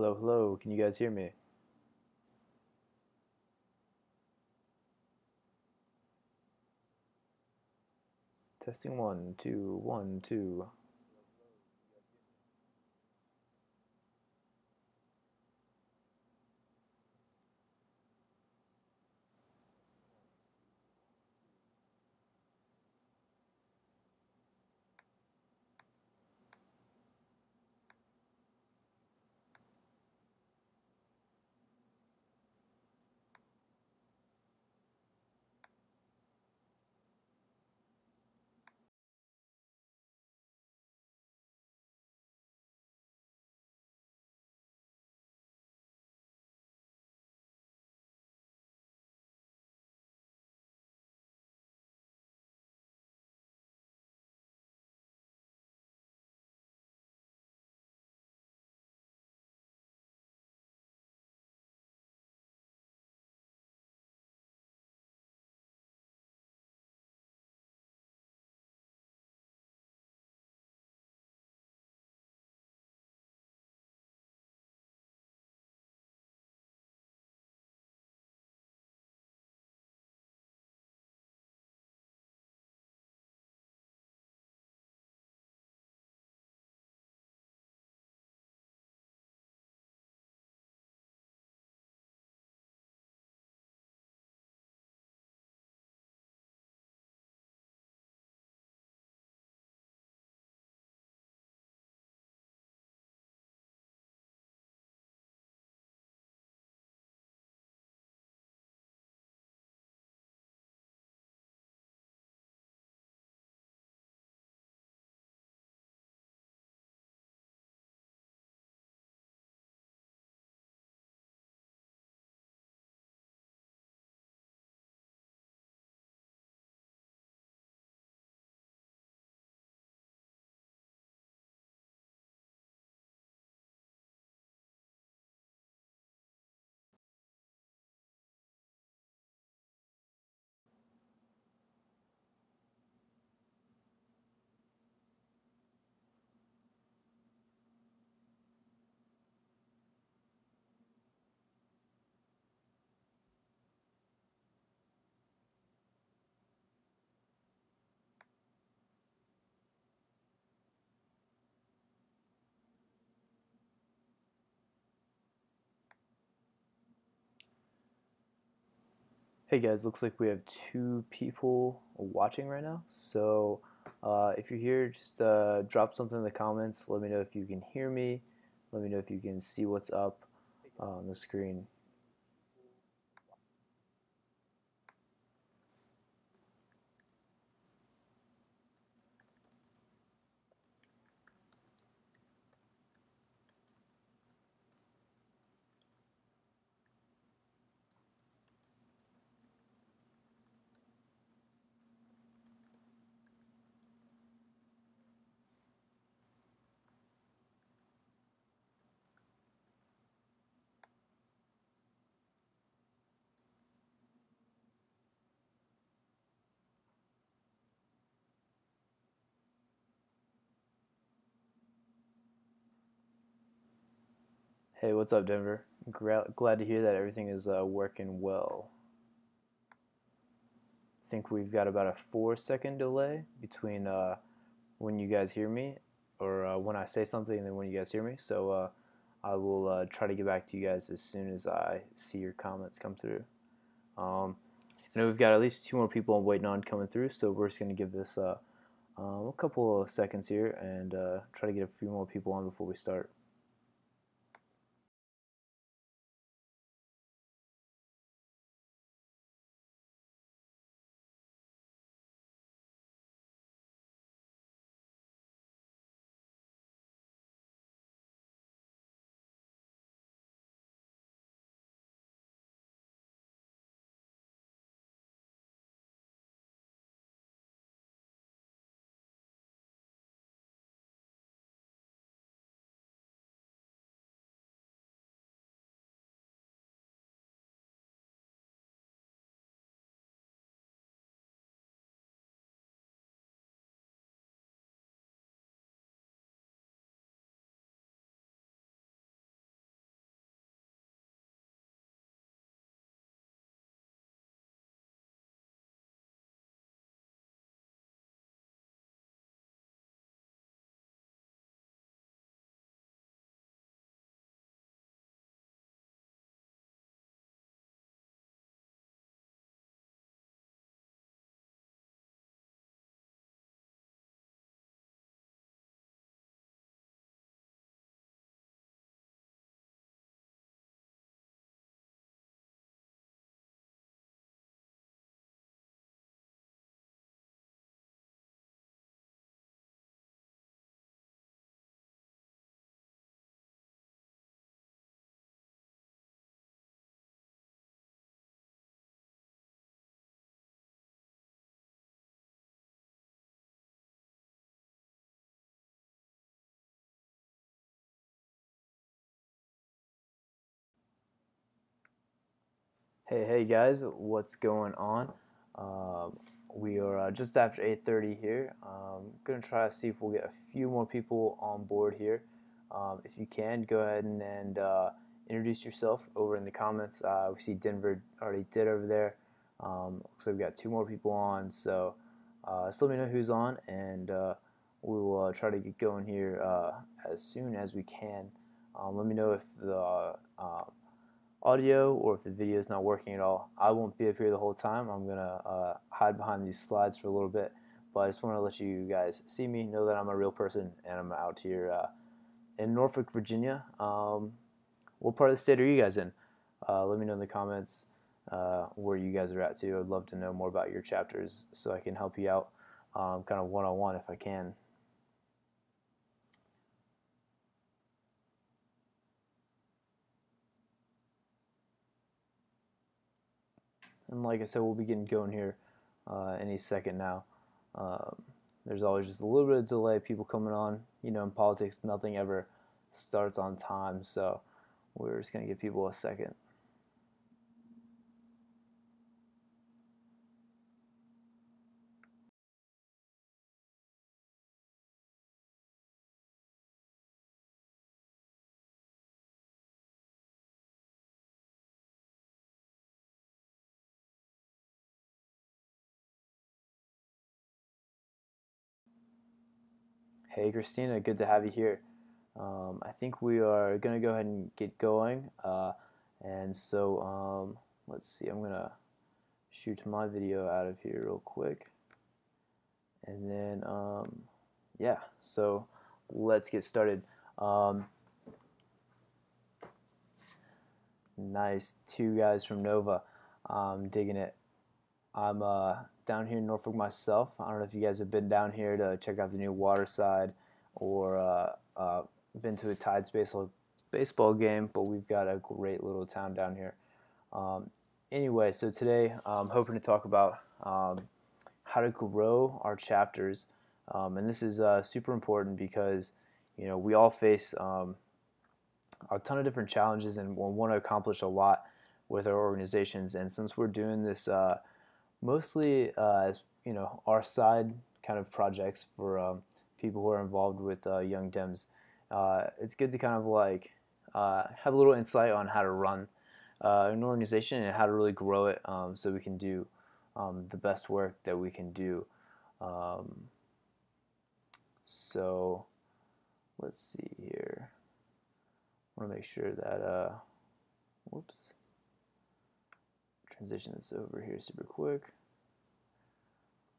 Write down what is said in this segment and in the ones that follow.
Hello, hello. Can you guys hear me? Testing one, two, one, two. Hey guys, looks like we have two people watching right now. So if you're here, just drop something in the comments. Let me know if you can hear me. Let me know if you can see what's up on the screen. Hey, what's up, Denver? Glad to hear that everything is working well. I think we've got about a 4 second delay between when you guys hear me or when I say something and then when you guys hear me. So I will try to get back to you guys as soon as I see your comments come through. I know we've got at least two more people I'm waiting on coming through, so we're just going to give this a couple of seconds here and try to get a few more people on before we start. Hey guys, what's going on? We are just after 8:30 here. Gonna try to see if we'll get a few more people on board here. If you can, go ahead and introduce yourself over in the comments. We see Denver already did over there. Looks like we got two more people on, so just let me know who's on, and we will try to get going here as soon as we can. Let me know if the audio or if the video is not working at all. I won't be up here the whole time. I'm gonna hide behind these slides for a little bit, but I just want to let you guys see me, know that I'm a real person, and I'm out here in Norfolk, Virginia. What part of the state are you guys in? Let me know in the comments where you guys are at too. I'd love to know more about your chapters so I can help you out kind of one-on-one if I can. And like I said, we'll be getting going here any second now. There's always just a little bit of delay, people coming on. You know, in politics, nothing ever starts on time, so we're just going to give people a second. Hey, Christina, good to have you here. I think we are going to go ahead and get going. And so let's see, I'm going to shoot my video out of here real quick. And then, yeah, so let's get started. Nice, two guys from Nova. Digging it. I'm down here in Norfolk myself. I don't know if you guys have been down here to check out the new Waterside or been to a Tides baseball game, but we've got a great little town down here. Anyway, so today I'm hoping to talk about how to grow our chapters, and this is super important because we all face a ton of different challenges and we'll want to accomplish a lot with our organizations. And since we're doing this mostly as our side kind of projects for people who are involved with Young Dems, it's good to kind of like have a little insight on how to run an organization and how to really grow it so we can do the best work that we can do. So let's see here. I want to make sure that whoops, transition this over here super quick.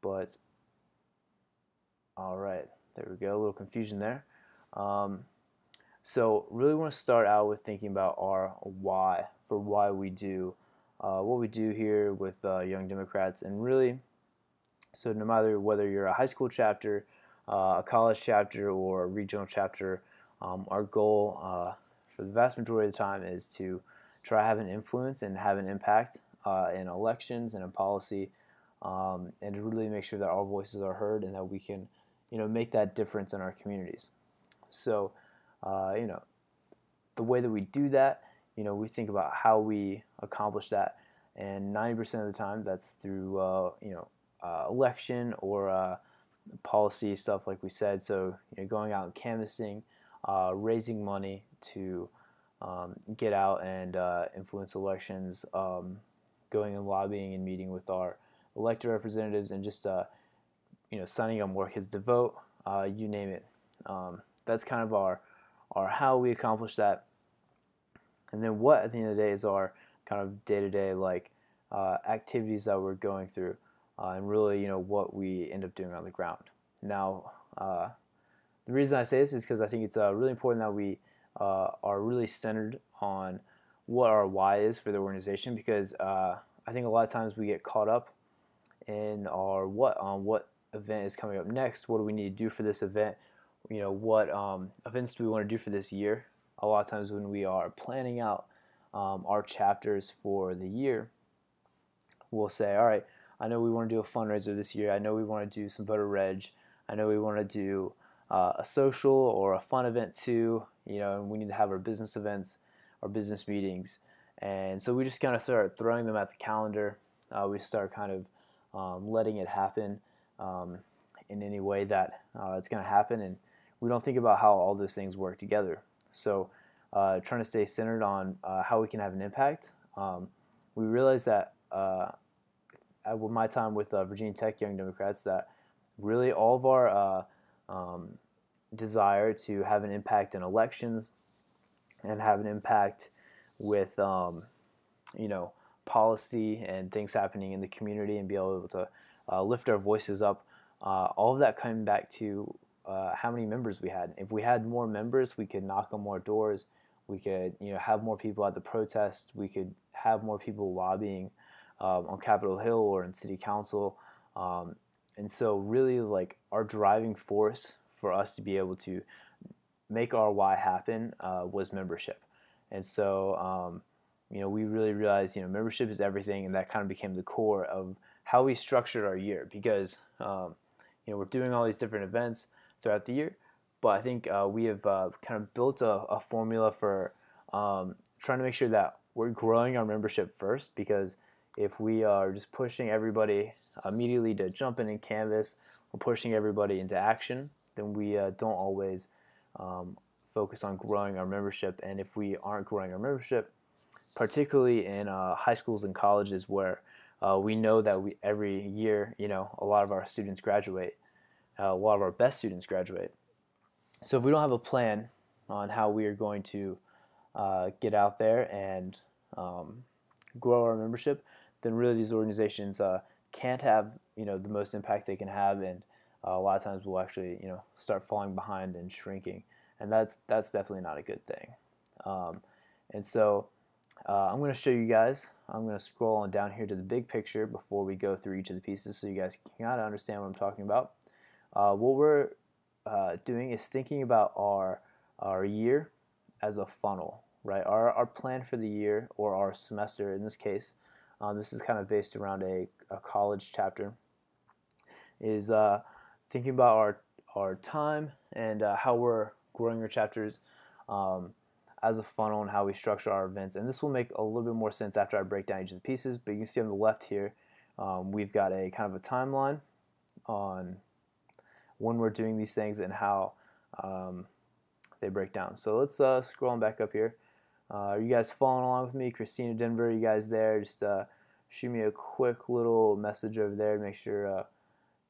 But all right, there we go, a little confusion there. So really want to start out with thinking about our why, for why we do what we do here with Young Democrats. And really, so no matter whether you're a high school chapter, a college chapter, or a regional chapter, our goal for the vast majority of the time is to try to have an influence and have an impact in elections and in policy, and to really make sure that our voices are heard and that we can make that difference in our communities. So the way that we do that, we think about how we accomplish that, and 90% of the time that's through election or policy stuff, like we said. So going out and canvassing, raising money to get out and influence elections, going and lobbying and meeting with our elected representatives, and just signing up more kids to vote, you name it. That's kind of our how we accomplish that. And then what at the end of the day is our kind of day-to-day like activities that we're going through, and really what we end up doing on the ground. Now the reason I say this is because I think it's really important that we are really centered on what our why is for the organization, because I think a lot of times we get caught up in our what event is coming up next, what do we need to do for this event, what events do we want to do for this year. A lot of times when we are planning out our chapters for the year, we'll say, all right, I know we want to do a fundraiser this year, I know we want to do some voter reg, I know we want to do a social or a fun event too, and we need to have our business events, our business meetings, And so we just kind of start throwing them at the calendar. We start kind of letting it happen in any way that it's going to happen, and we don't think about how all those things work together. So trying to stay centered on how we can have an impact. We realized that at my time with Virginia Tech Young Democrats, that really all of our desire to have an impact in elections and have an impact with policy and things happening in the community and be able to lift our voices up, all of that came back to how many members we had. If we had more members, we could knock on more doors. We could have more people at the protest. We could have more people lobbying on Capitol Hill or in City Council. And so really, like, our driving force for us to be able to make our why happen was membership. And so we really realized membership is everything, and that kind of became the core of how we structured our year, because we're doing all these different events throughout the year, but I think we have kind of built a formula for trying to make sure that we're growing our membership first, because if we are just pushing everybody immediately to jump in and canvas, or pushing everybody into action, then we don't always focus on growing our membership. And if we aren't growing our membership, particularly in high schools and colleges, where we know that every year, a lot of our students graduate, a lot of our best students graduate. So if we don't have a plan on how we are going to get out there and grow our membership, then really these organizations can't have the most impact they can have, and a lot of times we'll actually start falling behind and shrinking, and that's definitely not a good thing. And so I'm going to show you guys. I'm going to scroll on down here to the big picture before we go through each of the pieces, so you guys can kind of understand what I'm talking about. What we're doing is thinking about our year as a funnel, right? Our plan for the year, or our semester in this case, this is kind of based around a college chapter, is thinking about our time and how we're growing our chapters as a funnel, and how we structure our events. And this will make a little bit more sense after I break down each of the pieces, but you can see on the left here, we've got a kind of a timeline on when we're doing these things and how they break down. So let's scroll on back up here. Are you guys following along with me? Christina, Denver, you guys there? Just shoot me a quick little message over there to make sure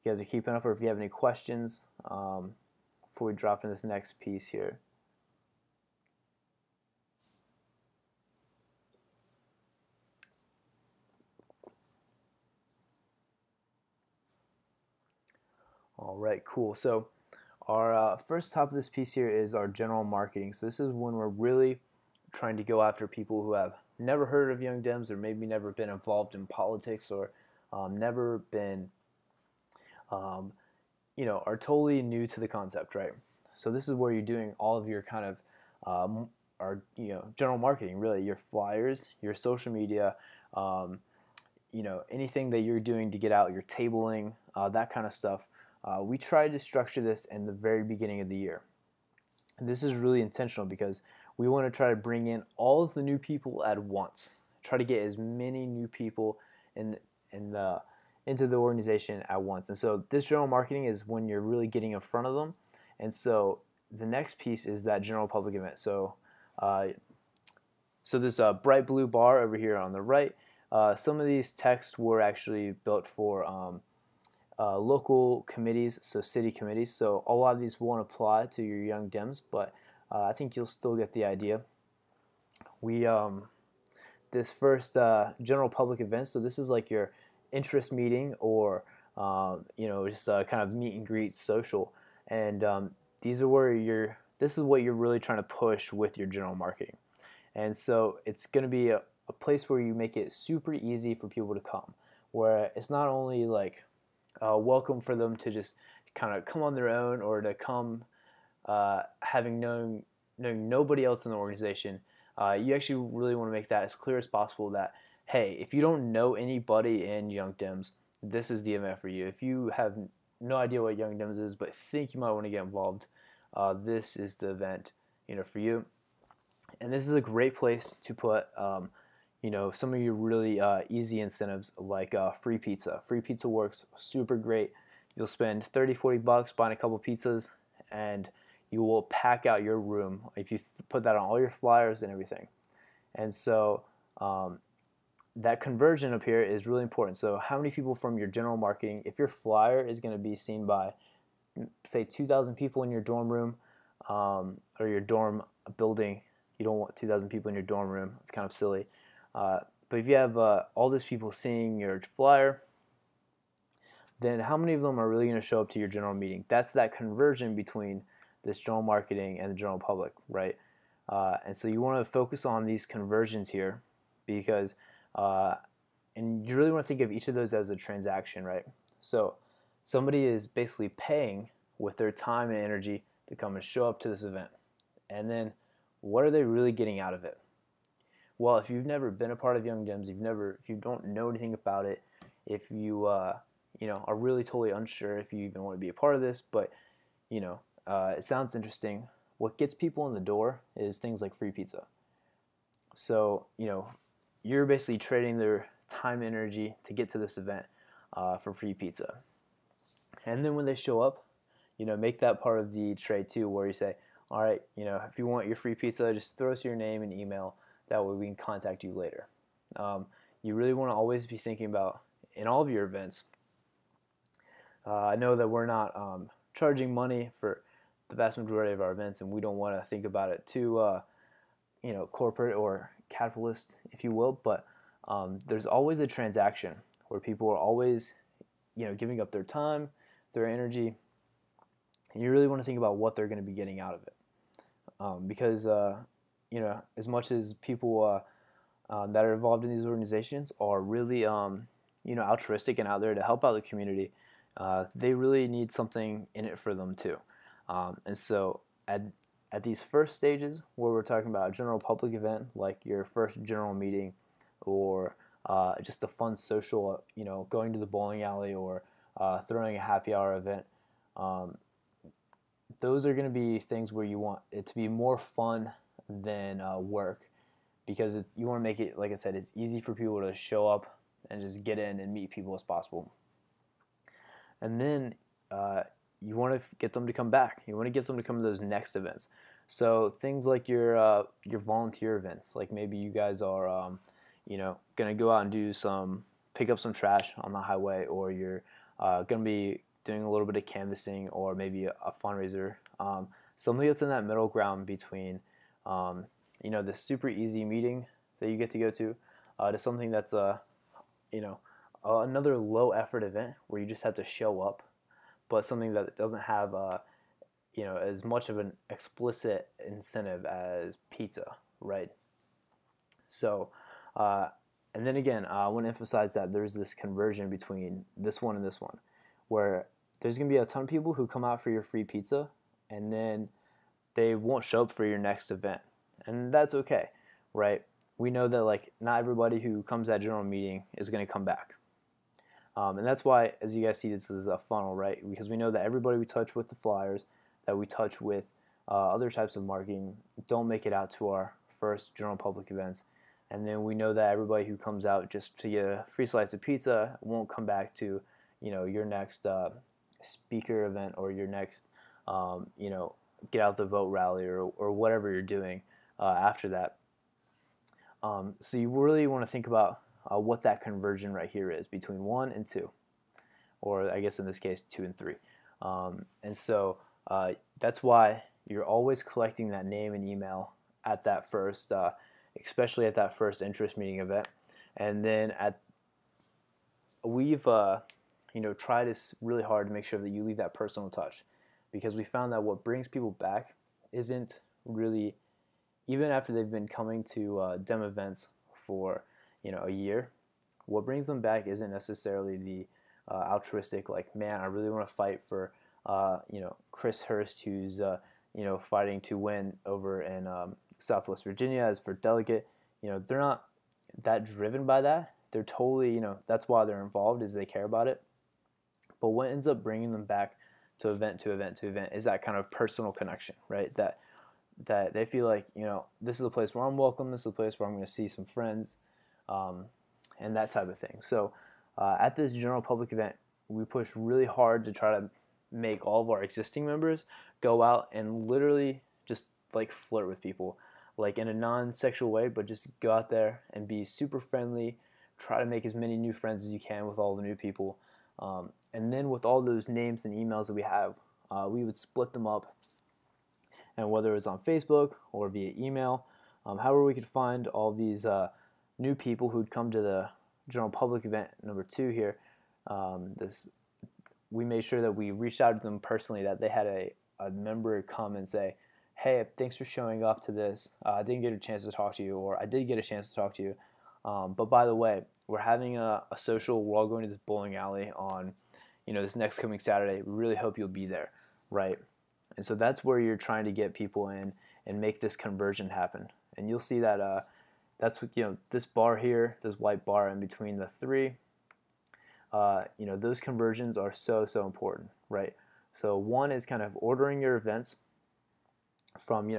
you guys are keeping up, or if you have any questions before we drop in this next piece here. All right, cool. So our first top of this piece here is our general marketing. So this is when we're really trying to go after people who have never heard of Young Dems, or maybe never been involved in politics, or never been, are totally new to the concept, right? So this is where you're doing all of your kind of general marketing, really, your flyers, your social media, anything that you're doing to get out, your tabling, that kind of stuff. We tried to structure this in the very beginning of the year. And this is really intentional, because we want to try to bring in all of the new people at once. Try to get as many new people into the organization at once. And so this general marketing is when you're really getting in front of them. And so the next piece is that general public event. So this bright blue bar over here on the right, some of these texts were actually built for local committees, so city committees. So a lot of these won't apply to your Young Dems, but I think you'll still get the idea. We this first general public event, so this is like your interest meeting, or just kind of meet and greet social, and these are where this is what you're really trying to push with your general marketing. And so it's going to be a place where you make it super easy for people to come, where it's not only like welcome for them to just kind of come on their own, or to come having knowing nobody else in the organization. You actually really want to make that as clear as possible that, hey, if you don't know anybody in Young Dems, this is the event for you. If you have no idea what Young Dems is, but think you might want to get involved, this is the event for you. And this is a great place to put some of your really easy incentives like free pizza. Free pizza works super great. You'll spend 30, $40 buying a couple pizzas, and you will pack out your room if you put that on all your flyers and everything. And so that conversion up here is really important. So how many people from your general marketing, if your flyer is going to be seen by, say, 2,000 people in your dorm room or your dorm building, you don't want 2,000 people in your dorm room. It's kind of silly. But if you have all these people seeing your flyer, then how many of them are really going to show up to your general meeting? That's that conversion between this general marketing and the general public, right? And so you want to focus on these conversions here because, and you really want to think of each of those as a transaction, right? So somebody is basically paying with their time and energy to come and show up to this event. And then what are they really getting out of it? Well, if you've never been a part of Young Gems, if you don't know anything about it, if you are really totally unsure if you even want to be a part of this, but it sounds interesting. What gets people in the door is things like free pizza. So you're basically trading their time and energy to get to this event for free pizza. And then when they show up, make that part of the trade too, where you say, all right, if you want your free pizza, just throw us your name and email. That way we can contact you later. You really want to always be thinking about, in all of your events, I know that we're not charging money for the vast majority of our events, and we don't want to think about it too, corporate or capitalist, if you will, but there's always a transaction where people are always, giving up their time, their energy, and you really want to think about what they're going to be getting out of it. Because as much as people that are involved in these organizations are really, altruistic and out there to help out the community, they really need something in it for them too. And so at these first stages where we're talking about a general public event, like your first general meeting or just a fun social, going to the bowling alley or throwing a happy hour event, those are going to be things where you want it to be more fun than work, because you want to make it, like I said, it's easy for people to show up and just get in and meet people as possible. And then you want to get them to come back. You want to get them to come to those next events. So things like your volunteer events, like maybe you guys are going to go out and pick up some trash on the highway, or you're going to be doing a little bit of canvassing, or maybe a fundraiser, something that's in that middle ground between the super easy meeting that you get to go to something that's another low effort event where you just have to show up, but something that doesn't have as much of an explicit incentive as pizza, right? So and then again, I want to emphasize that there's this conversion between this one and this one, where there's going to be a ton of people who come out for your free pizza, and then they won't show up for your next event. And that's okay, right? We know that not everybody who comes to that general meeting is going to come back. And that's why, as you guys see, this is a funnel, right? Because we know that everybody we touch with the flyers, that we touch with other types of marketing, don't make it out to our first general public events. And then we know that everybody who comes out just to get a free slice of pizza won't come back to, your next speaker event or your next, get out the vote rally or whatever you're doing after that. So you really want to think about what that conversion right here is between 1 and 2, or I guess in this case 2 and 3. And so that's why you're always collecting that name and email at that first, especially at that first interest meeting event. And then we've tried this really hard to make sure that you leave that personal touch, because we found that what brings people back isn't really, even after they've been coming to DEM events for a year, what brings them back isn't necessarily the altruistic, like, man, I really want to fight for Chris Hurst, who's fighting to win over in Southwest Virginia as for delegate. They're not that driven by that. They're totally, that's why they're involved, is they care about it. But what ends up bringing them back to event to event to event is that kind of personal connection, right? That they feel like, this is a place where I'm welcome. This is a place where I'm going to see some friends. and that type of thing. So at this general public event, we push really hard to try to make all of our existing members go out and literally just like flirt with people, like in a non-sexual way, but just go out there and be super friendly, try to make as many new friends as you can with all the new people. And then with all those names and emails that we have, we would split them up, and whether it's on Facebook or via email, however we could find all these new people who'd come to the general public event number 2 here. We made sure that we reached out to them personally, that they had a member come and say, hey, thanks for showing up to this. I didn't get a chance to talk to you, or I did get a chance to talk to you. But by the way, we're having a social. We're all going to this bowling alley on, this next coming Saturday. We really hope you'll be there, right? And so that's where you're trying to get people in and make this conversion happen. And you'll see that that's what, this bar here, this white bar in between the 3. Those conversions are so important, right? So one is kind of ordering your events from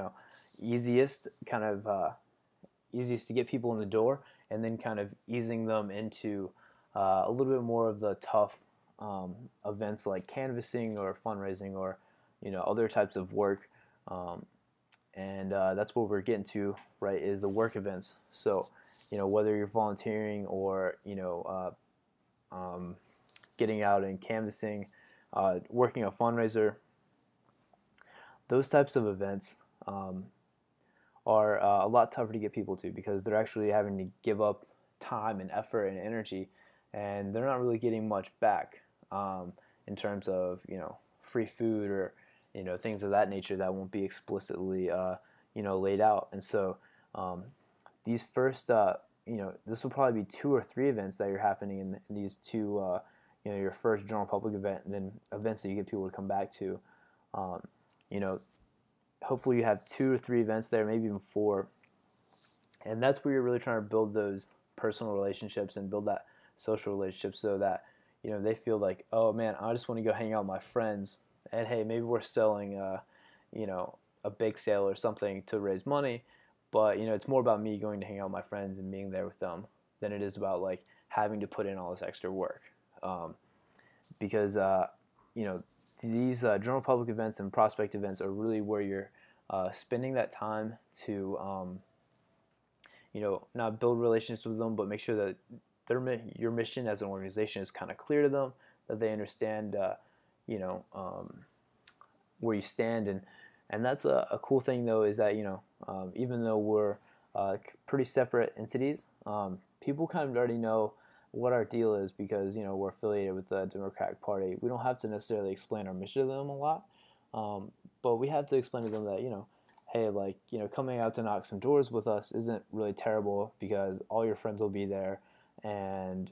easiest to get people in the door, and then kind of easing them into a little bit more of the tough events like canvassing or fundraising or other types of work, and that's what we're getting to, right, is the work events. So whether you're volunteering or getting out and canvassing, working a fundraiser, those types of events are a lot tougher to get people to, because they're actually having to give up time and effort and energy, and they're not really getting much back in terms of free food or things of that nature that won't be explicitly laid out. And so these first this will probably be 2 or 3 events that are happening in these 2 your first general public event, and then events that you get people to come back to. Hopefully you have 2 or 3 events there, maybe even 4, and that's where you're really trying to build those personal relationships and build that social relationship, so that they feel like, oh man, I just want to go hang out with my friends, and hey, maybe we're selling a bake sale or something to raise money, but it's more about me going to hang out with my friends and being there with them than it is about like having to put in all this extra work, because these general public events and prospect events are really where you're spending that time to not build relationships with them, but make sure that your mission as an organization is kind of clear to them, that they understand where you stand. And that's a cool thing, though, is that even though we're pretty separate entities, people kind of already know what our deal is, because we're affiliated with the Democratic Party. We don't have to necessarily explain our mission to them a lot, but we have to explain to them that hey, like coming out to knock some doors with us isn't really terrible, because all your friends will be there, and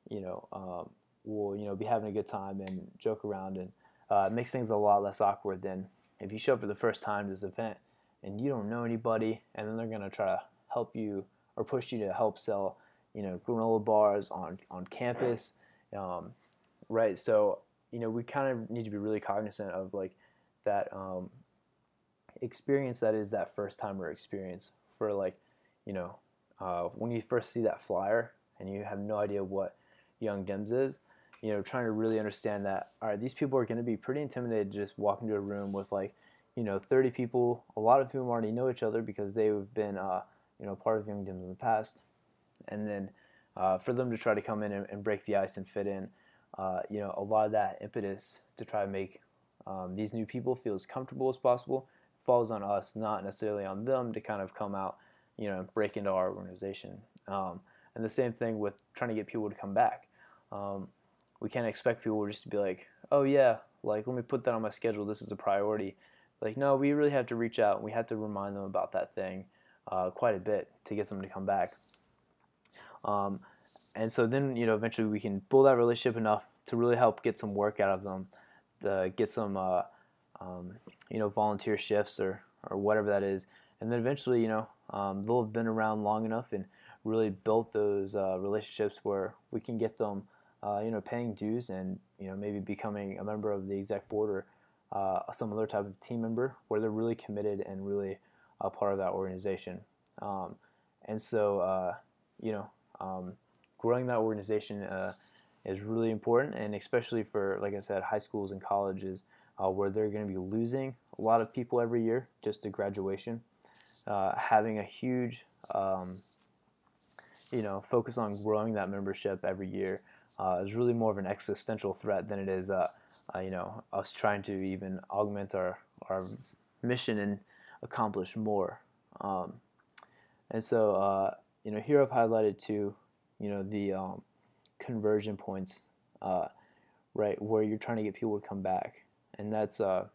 we'll be having a good time and joke around, and it makes things a lot less awkward than if you show up for the first time to this event and you don't know anybody, and then they're gonna try to help you or push you to help sell granola bars on campus, right? So we kind of need to be really cognizant of like that experience that is that first timer experience, for like when you first see that flyer and you have no idea what Young Dems is, trying to really understand that, all right, these people are going to be pretty intimidated to just walk into a room with like 30 people, a lot of whom already know each other because they've been part of Young Dems in the past, and then for them to try to come in and break the ice and fit in, a lot of that impetus to try to make these new people feel as comfortable as possible falls on us, not necessarily on them to kind of come out, and break into our organization. And the same thing with trying to get people to come back. We can't expect people just to be like, oh yeah, like let me put that on my schedule, this is a priority. Like, no, we really have to reach out, and we have to remind them about that thing quite a bit to get them to come back. And so then, eventually we can build that relationship enough to really help get some work out of them, to get some, volunteer shifts or whatever that is. And then eventually, they'll have been around long enough and really built those relationships where we can get them, paying dues and, maybe becoming a member of the exec board or some other type of team member where they're really committed and really a part of that organization. And so, growing that organization is really important, and especially for, like I said, high schools and colleges where they're going to be losing a lot of people every year just to graduation. Having a huge focus on growing that membership every year is really more of an existential threat than it is us trying to even augment our mission and accomplish more. And so here I've highlighted too, the conversion points, right, where you're trying to get people to come back, and that's like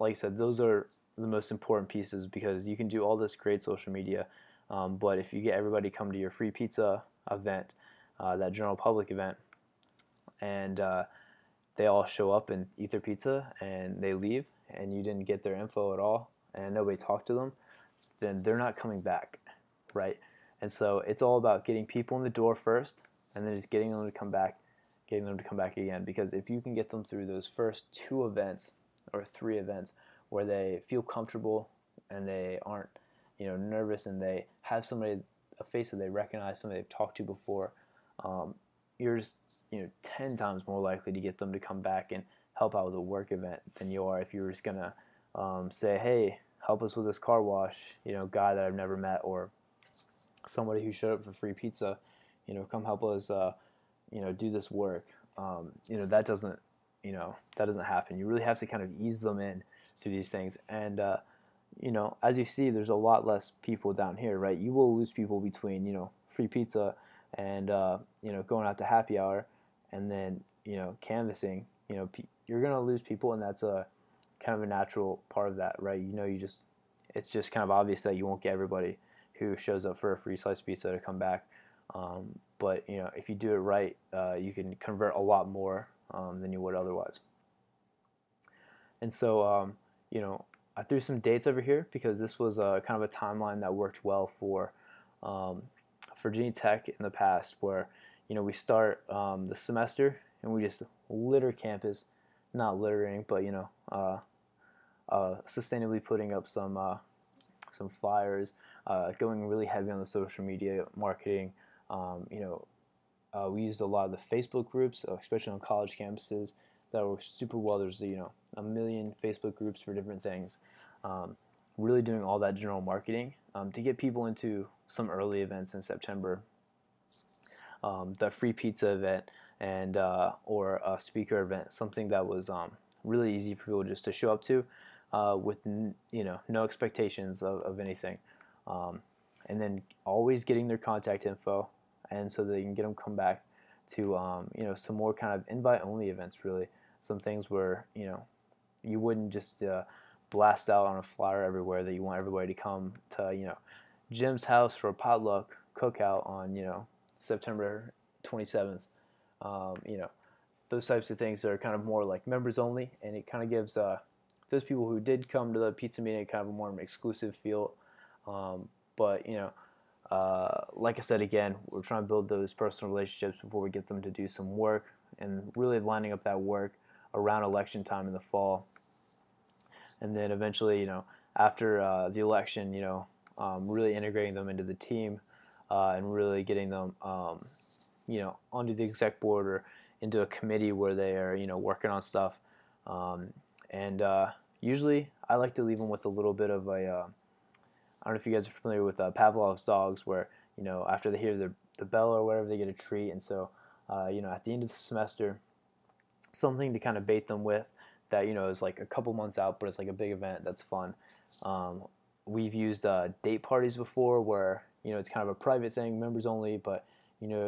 I said, those are the most important pieces, because you can do all this great social media, but if you get everybody to come to your free pizza event, that general public event, and they all show up and eat their pizza and they leave, and you didn't get their info at all, and nobody talked to them, then they're not coming back, right? And so it's all about getting people in the door first, and then just getting them to come back again. Because if you can get them through those first 2 events or 3 events where they feel comfortable and they aren't, nervous, and they have a face that they recognize, somebody they've talked to before, you're just 10 times more likely to get them to come back and help out with a work event than you are if you're just gonna say, hey, help us with this car wash, guy that I've never met, or somebody who showed up for free pizza, come help us do this work. That doesn't happen. You really have to kind of ease them in to these things. And as you see, there's a lot less people down here, right? You will lose people between free pizza and going out to happy hour, and then canvassing. You're gonna lose people, and that's a kind of a natural part of that, right? It's just kind of obvious that you won't get everybody who shows up for a free sliced pizza to come back. But if you do it right, you can convert a lot more than you would otherwise. And so I threw some dates over here because this was kind of a timeline that worked well for Virginia Tech in the past, where we start the semester and we just litter campus, not littering, but sustainably putting up some flyers, going really heavy on the social media marketing. We used a lot of the Facebook groups, especially on college campuses, that were super well. There's a million Facebook groups for different things. Really doing all that general marketing to get people into some early events in September. The free pizza event and or a speaker event, something that was really easy for people just to show up to with no expectations of anything. And then always getting their contact info, and so that you can get them come back to some more kind of invite only events, really. Some things where you wouldn't just blast out on a flyer everywhere that you want everybody to come to Jim's house for a potluck cookout on September 27th. Those types of things are kind of more like members only, and it kind of gives those people who did come to the pizza meeting kind of a more exclusive feel. But like I said, again, we're trying to build those personal relationships before we get them to do some work, and really lining up that work around election time in the fall. And then eventually, after the election, really integrating them into the team and really getting them, onto the exec board or into a committee where they are, working on stuff. And usually, I like to leave them with a little bit of a I don't know if you guys are familiar with Pavlov's dogs, where after they hear the bell or whatever, they get a treat. And so at the end of the semester, something to kind of bait them with that is like a couple months out, but it's like a big event that's fun. We've used date parties before, where it's kind of a private thing, members only, but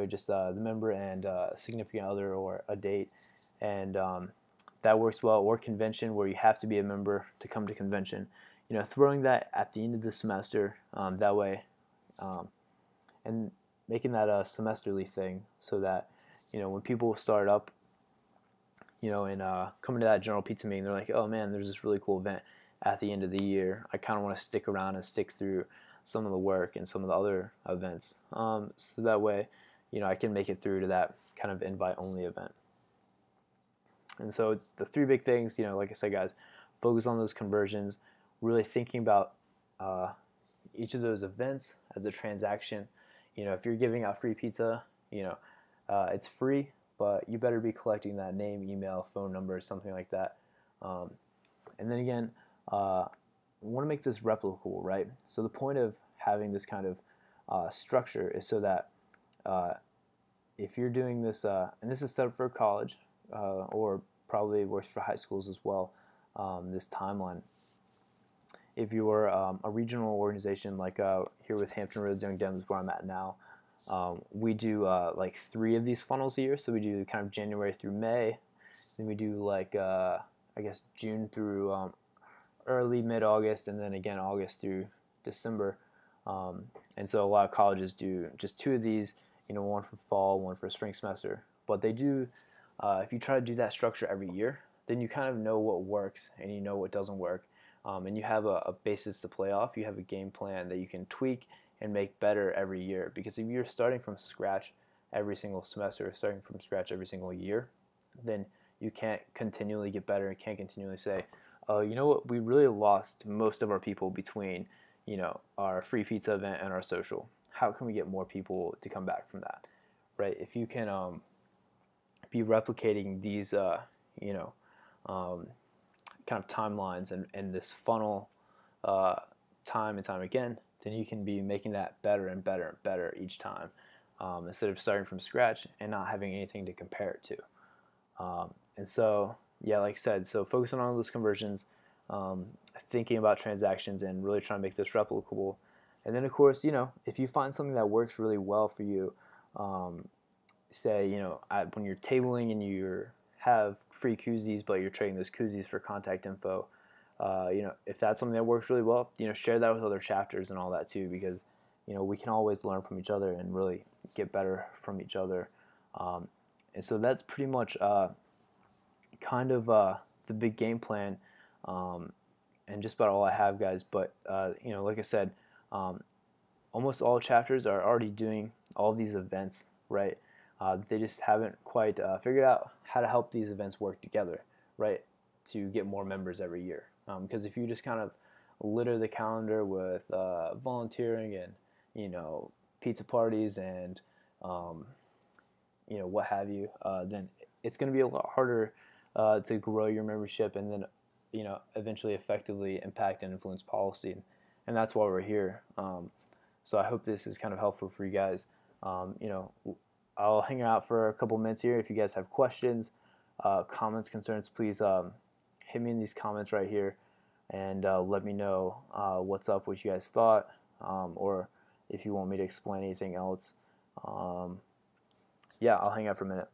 just the member and a significant other or a date, and that works well. Or convention, where you have to be a member to come to convention. Throwing that at the end of the semester, that way, and making that a semesterly thing, so that when people start up, and coming to that general pizza meeting, they're like, oh man, there's this really cool event at the end of the year. I kind of want to stick around and stick through some of the work and some of the other events, so that way, I can make it through to that kind of invite-only event. And so the 3 big things, like I said, guys, focus on those conversions, really thinking about each of those events as a transaction, if you're giving out free pizza, it's free, but you better be collecting that name, email, phone number, something like that. And then again, we want to make this replicable, right? So the point of having this kind of structure is so that if you're doing this, and this is set up for college, or probably works for high schools as well, this timeline. If you are a regional organization like here with Hampton Roads Young Dems, where I'm at now, we do like 3 of these funnels a year. So we do kind of January through May, then we do like I guess June through early mid-August, and then again August through December. And so a lot of colleges do just 2 of these, one for fall, one for spring semester. But they do, if you try to do that structure every year, then you kind of know what works and you know what doesn't work. And you have a basis to play off. You have a game plan that you can tweak and make better every year. Because if you're starting from scratch every single semester, starting from scratch every single year, then you can't continually get better and can't continually say, oh, you know what, we really lost most of our people between, our free pizza event and our social. How can we get more people to come back from that, right? If you can be replicating these, kind of timelines and this funnel time and time again, then you can be making that better and better and better each time, instead of starting from scratch and not having anything to compare it to. And so, yeah, like I said, so focusing on those conversions, thinking about transactions, and really trying to make this replicable. And then, of course, if you find something that works really well for you, say, when you're tabling and you have free koozies, but you're trading those koozies for contact info, if that's something that works really well, share that with other chapters and all that too, because, we can always learn from each other and really get better from each other. And so that's pretty much kind of the big game plan, and just about all I have, guys. But like I said, almost all chapters are already doing all these events, right? They just haven't quite figured out how to help these events work together, right, to get more members every year. Because if you just kind of litter the calendar with volunteering and pizza parties and what have you, then it's going to be a lot harder to grow your membership and then eventually effectively impact and influence policy, and that's why we're here. So I hope this is kind of helpful for you guys. I'll hang out for a couple minutes here. If you guys have questions, comments, concerns, please hit me in these comments right here and let me know what's up, what you guys thought, or if you want me to explain anything else. Yeah, I'll hang out for a minute.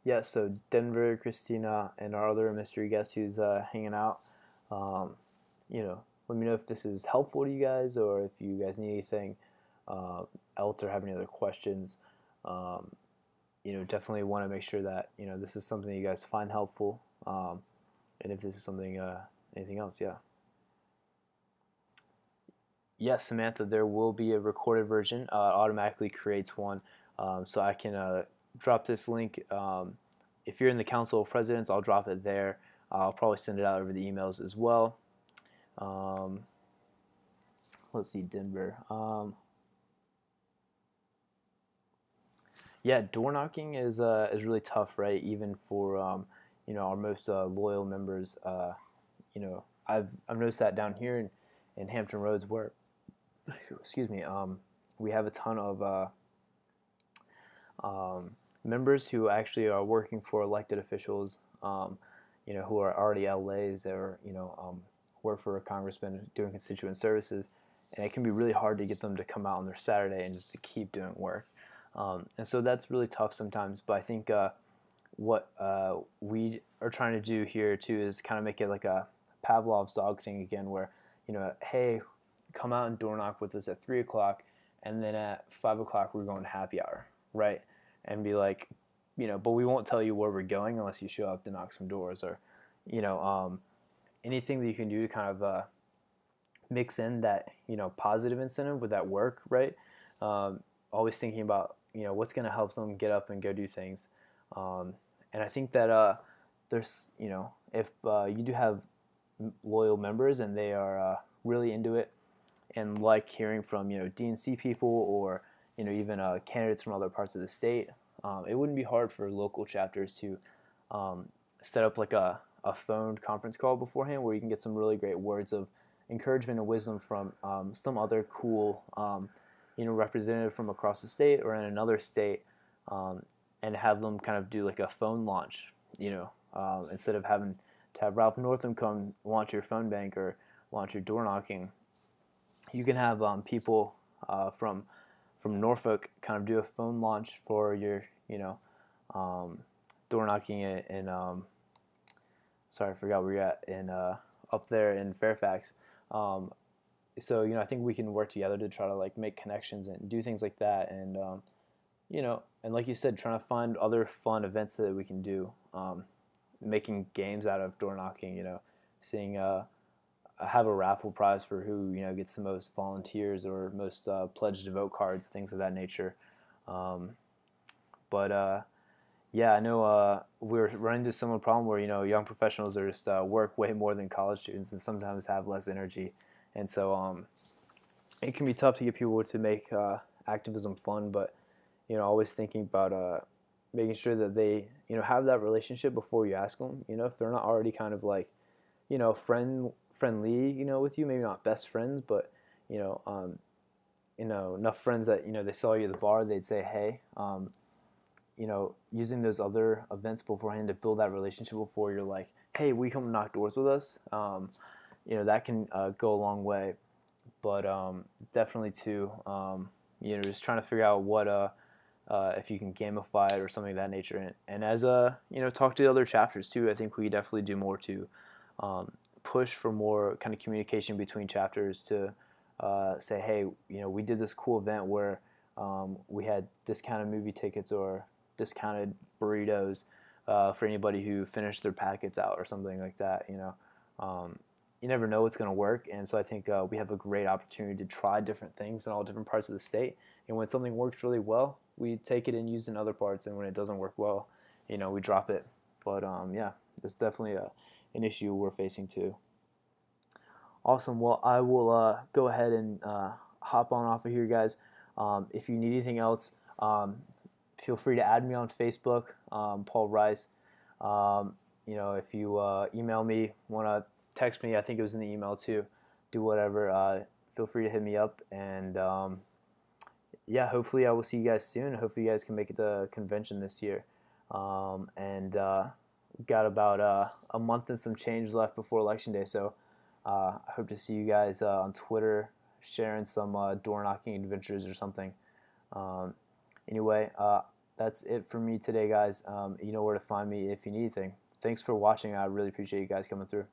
Yeah, so Denver, Christina, and our other mystery guest who's hanging out, let me know if this is helpful to you guys, or if you guys need anything else or have any other questions. Definitely want to make sure that this is something you guys find helpful, and if this is something, anything else, yeah. Yes, Samantha, there will be a recorded version. Automatically creates one, so I can drop this link. If you're in the Council of Presidents, I'll drop it there. I'll probably send it out over the emails as well. Let's see, Denver. Yeah, door knocking is really tough, right? Even for our most loyal members. I've noticed that down here in Hampton Roads, where excuse me, we have a ton of members who actually are working for elected officials, who are already LAs or work for a congressman doing constituent services, and it can be really hard to get them to come out on their Saturday and just to keep doing work. And so that's really tough sometimes. But I think what we are trying to do here too is kind of make it like a Pavlov's dog thing again, where hey, come out and door knock with us at 3 o'clock, and then at 5 o'clock we're going to happy hour, right? And be like, but we won't tell you where we're going unless you show up to knock some doors, or anything that you can do to kind of mix in that positive incentive with that work, right? Always thinking about what's going to help them get up and go do things. And I think that there's if you do have loyal members and they are really into it and like hearing from DNC people, or even candidates from other parts of the state, it wouldn't be hard for local chapters to set up like a phone conference call beforehand, where you can get some really great words of encouragement and wisdom from some other cool representative from across the state or in another state, and have them kind of do like a phone launch, instead of having to have Ralph Northam come launch your phone bank or launch your door knocking. You can have people from Norfolk kind of do a phone launch for your door knocking in sorry, I forgot where you're at, in up there in Fairfax. So I think we can work together to try to like make connections and do things like that, and and like you said, trying to find other fun events that we can do, making games out of door knocking, seeing have a raffle prize for who gets the most volunteers or most pledge to vote cards, things of that nature. But yeah, I know we're running into similar problem where young professionals are just work way more than college students and sometimes have less energy, and so it can be tough to get people to make activism fun. But always thinking about making sure that they have that relationship before you ask them. If they're not already kind of like friendly with you, maybe not best friends, but enough friends that they saw you at the bar, they'd say hey. Using those other events beforehand to build that relationship before you're like, hey, will you come knock doors with us? That can go a long way. But definitely too, just trying to figure out what if you can gamify it or something of that nature. And as talk to the other chapters too. I think we definitely do more to push for more kind of communication between chapters to say, hey, we did this cool event where we had discounted movie tickets or discounted burritos for anybody who finished their packets out or something like that. You never know what's going to work, and so I think we have a great opportunity to try different things in all different parts of the state. And when something works really well, we take it and use it in other parts, and when it doesn't work well, we drop it. But yeah, it's definitely an issue we're facing too. Awesome. Well, I will go ahead and hop on off of here, guys. If you need anything else, feel free to add me on Facebook, Paul Rice. If you email me, want to text me, I think it was in the email too. Do whatever. Feel free to hit me up, and yeah, hopefully I will see you guys soon. Hopefully you guys can make it to the convention this year. And got about a month and some change left before Election Day, so I hope to see you guys on Twitter sharing some door knocking adventures or something. Anyway, that's it for me today, guys. You know where to find me if you need anything. Thanks for watching. I really appreciate you guys coming through.